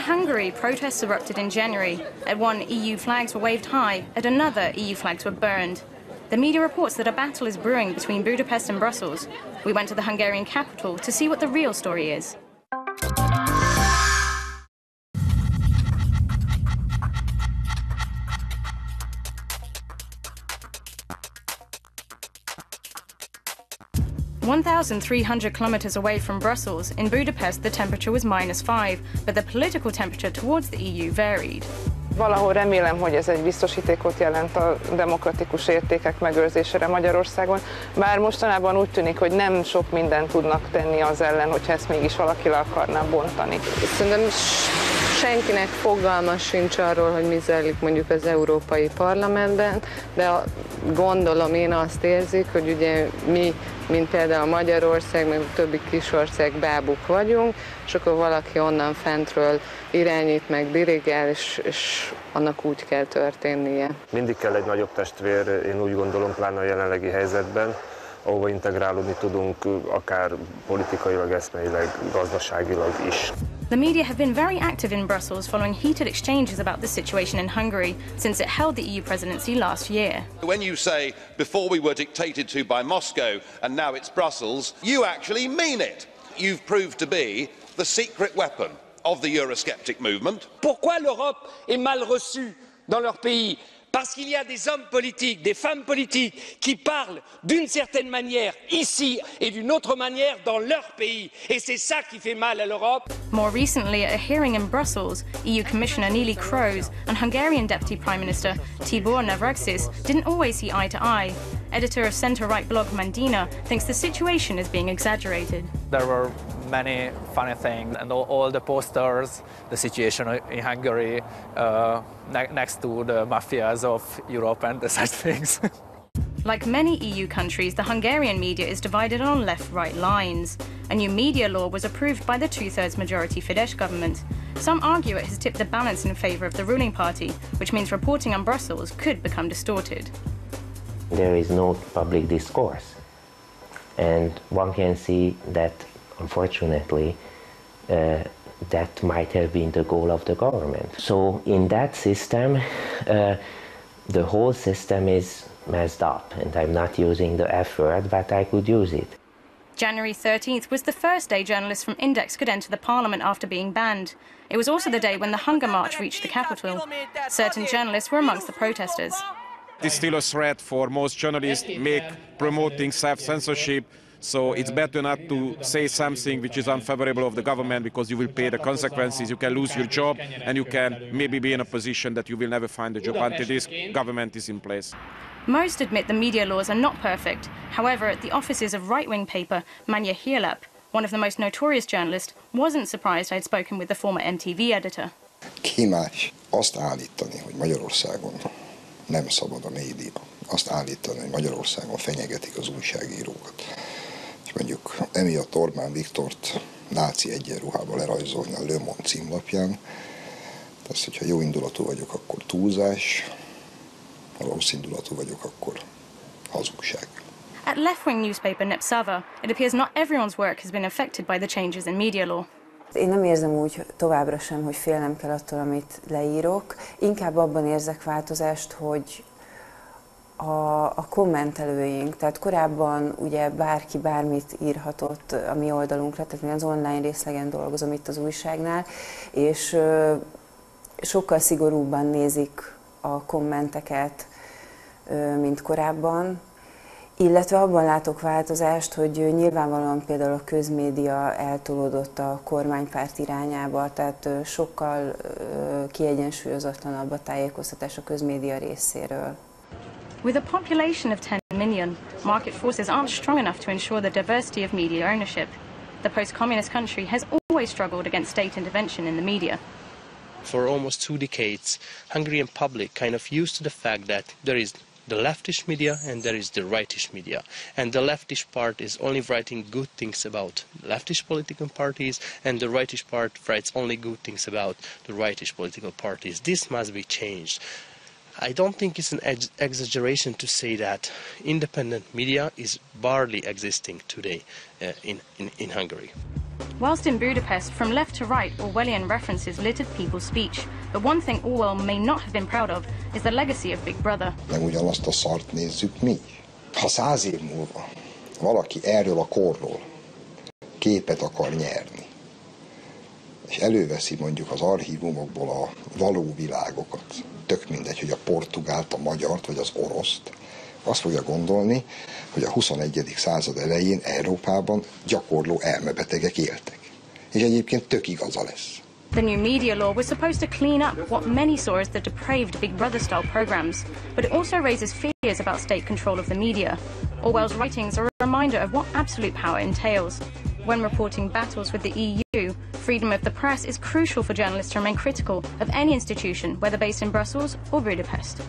Hungary, protests erupted in January. At one, EU flags were waved high. At another, EU flags were burned. The media reports that a battle is brewing between Budapest and Brussels. We went to the Hungarian capital to see what the real story is. (1,300 kilometers away from Brussels, in Budapest the temperature was -5, but the political temperature towards the EU varied. Valahol remélem, hogy ez egy biztosítékot jelent a demokratikus értékek megőrzésére Magyarországon, bár mostanában úgy tűnik, hogy nem sok mindent tudnak tenni az ellen, hogyha ezt mégis valaki le akarná bontani. Szerintem senkinek fogalma sincs arról, hogy mi zajlik mondjuk az Európai Parlamentben, de gondolom én azt érzik, hogy ugye mi, mint például Magyarország, meg a többi kisország bábuk vagyunk, és akkor valaki onnan fentről irányít, meg dirigál, és annak úgy kell történnie. Mindig kell egy nagyobb testvér, én úgy gondolom, pláne a jelenlegi helyzetben, ahova integrálódni tudunk, akár politikailag, eszmeileg, gazdaságilag is. The media have been very active in Brussels following heated exchanges about the situation in Hungary since it held the EU presidency last year. When you say, before we were dictated to by Moscow and now it's Brussels, you actually mean it. You've proved to be the secret weapon of the Eurosceptic movement. Pourquoi l'Europe est mal reçue dans leur pays? Parce qu'il y a des hommes politiques, des femmes politiques qui parlent d'une certaine manière ici et d'une autre manière dans leur pays. Et c'est ça qui fait mal à l'Europe. More recently, at a hearing in Brussels, EU Commissioner Neelie Kroes and Hungarian Deputy Prime Minister Tibor Navracsics didn't always see eye to eye. Editor of centre-right blog Mandiner thinks the situation is being exaggerated. There were many funny things, and all the posters, the situation in Hungary next to the Mafias of Europe and such things. Like many EU countries, the Hungarian media is divided on left-right lines. A new media law was approved by the two-thirds majority Fidesz government. Some argue it has tipped the balance in favour of the ruling party, which means reporting on Brussels could become distorted. There is no public discourse, and one can see that, unfortunately, that might have been the goal of the government. So in that system, the whole system is messed up, and I'm not using the F word, but I could use it. January 13th was the first day journalists from Index could enter the parliament after being banned. It was also the day when the Hunger March reached the capital. Certain journalists were amongst the protesters. It's still a threat for most journalists, promoting self-censorship, so it's better not to say something which is unfavorable of the government, because you will pay the consequences, you can lose your job, and you can maybe be in a position that you will never find a job until this government is in place. Most admit the media laws are not perfect. However, at the offices of right-wing paper Magyar Hírlap, one of the most notorious journalists, wasn't surprised I'd spoken with the former MTV editor. Ki más azt állítani, hogy Magyarországon nem szabad a média, azt állítani, hogy Magyarországon fenyegetik az újságírókat. És mondjuk emiatt Orbán Viktort náci egyenruhába lerajzolni a Le Monde címlapján. Tehát, hogyha jó indulatú vagyok, akkor túlzás, ha rossz indulatú vagyok, akkor hazugság. At left-wing newspaper Népszava, it appears not everyone's work has been affected by the changes in media law. Én nem érzem úgy továbbra sem, hogy félnem kell attól, amit leírok. Inkább abban érzek változást, hogy a kommentelőink, tehát korábban ugye bárki bármit írhatott a mi oldalunkra, tehát mi az online részlegen dolgozom itt az újságnál, és sokkal szigorúbban nézik a kommenteket, mint korábban. Illetve abban látok változást, hogy nyilvánvalóan például a közmédia eltolódott a kormánypárt irányába, tehát sokkal kiegyensúlyozatlanabb a tájékoztatás a közmédia részéről. With a population of 10 million, market forces aren't strong enough to ensure the diversity of media ownership. The post-communist country has always struggled against state intervention in the media. For almost 2 decades, Hungarian public kind of used to the fact that there is the leftist media and there is the rightish media. And the leftist part is only writing good things about leftist political parties, and the rightish part writes only good things about the rightish political parties. This must be changed. I don't think it's an exaggeration to say that independent media is barely existing today in Hungary. Whilst in Budapest, from left to right, Orwellian references littered people's speech. But one thing Orwell may not have been proud of is the legacy of Big Brother. Nem ugyanazt a szart nézzük mi. Ha 100 év múlva valaki erről a korról képet akar nyerni, és előveszi mondjuk az archívumokból a való világokat, tök mindegy, hogy a portugált, a magyart vagy az oroszt, azt fogja gondolni, hogy a 21. század elején Európában gyakorló elmebetegek éltek. És egyébként tök igaza lesz. The new media law was supposed to clean up what many saw as the depraved Big Brother-style programs, but it also raises fears about state control of the media. Orwell's writings are a reminder of what absolute power entails. When reporting battles with the EU, freedom of the press is crucial for journalists to remain critical of any institution, whether based in Brussels or Budapest.